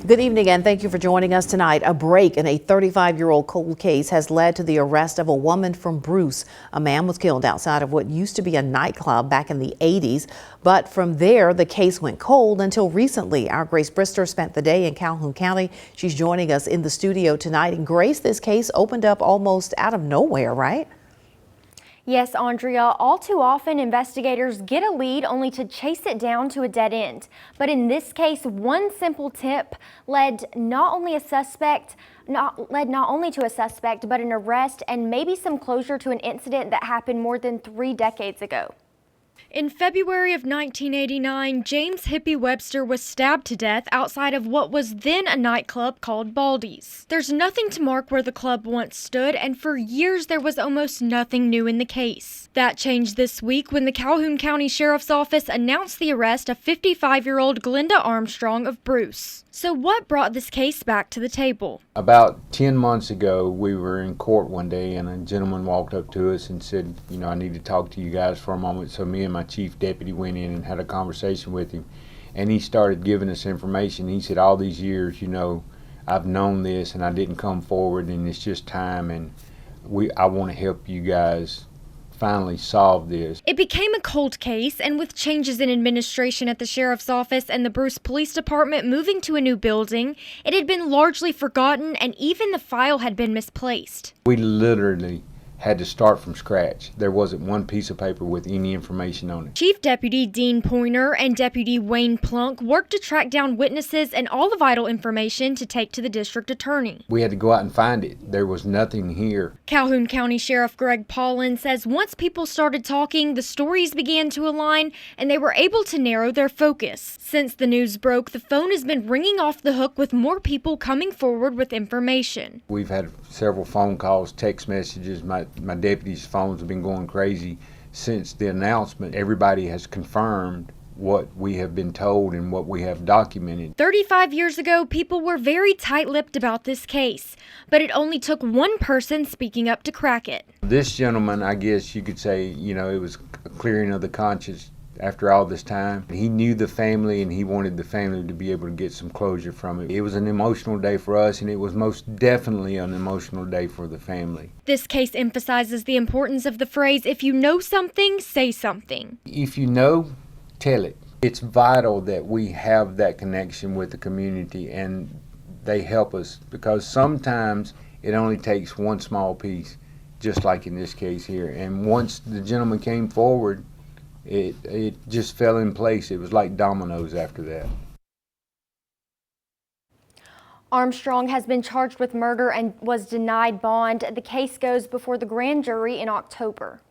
Good evening and thank you for joining us tonight. A break in a 35-year-old cold case has led to the arrest of a woman from Bruce. A man was killed outside of what used to be a nightclub back in the 80s. But from there, the case went cold until recently. Our Grace Brister spent the day in Calhoun County. She's joining us in the studio tonight. And Grace, this case opened up almost out of nowhere, right? Yes, Andrea, all too often investigators get a lead only to chase it down to a dead end. But in this case, one simple tip led not only to a suspect, but an arrest and maybe some closure to an incident that happened more than 3 decades ago. In February of 1989, James Hippie Webster was stabbed to death outside of what was then a nightclub called Baldy's. There's nothing to mark where the club once stood, and for years there was almost nothing new in the case. That changed this week when the Calhoun County Sheriff's Office announced the arrest of 55-year-old Glenda Armstrong of Bruce. So what brought this case back to the table? About 10 months ago, we were in court one day and a gentleman walked up to us and said, I need to talk to you guys for a moment. So me and my chief deputy went in and had a conversation with him, and he started giving us information. He said, all these years, I've known this and I didn't come forward, and it's just time, and I want to help you guys finally solve this. It became a cold case, and with changes in administration at the sheriff's office and the Bruce Police Department moving to a new building, it had been largely forgotten, and even the file had been misplaced. We literally had to start from scratch. There wasn't one piece of paper with any information on it. Chief Deputy Dean Pointer and Deputy Wayne Plunk worked to track down witnesses and all the vital information to take to the district attorney. We had to go out and find it. There was nothing here. Calhoun County Sheriff Greg Paulin says once people started talking, the stories began to align and they were able to narrow their focus. Since the news broke, the phone has been ringing off the hook with more people coming forward with information. We've had several phone calls, text messages. My deputies' phones have been going crazy since the announcement. Everybody has confirmed what we have been told and what we have documented. 35 years ago, people were very tight-lipped about this case, but it only took one person speaking up to crack it. This gentleman, I guess you could say, it was a clearing of the conscience after all this time. He knew the family and he wanted the family to be able to get some closure from it. It was an emotional day for us, and it was most definitely an emotional day for the family. This case emphasizes the importance of the phrase, if you know something, say something. If you know, tell it. It's vital that we have that connection with the community, and they help us, because sometimes it only takes one small piece, just like in this case here. And once the gentleman came forward, it just fell in place. It was like dominoes after that. Armstrong has been charged with murder and was denied bond. The case goes before the grand jury in October.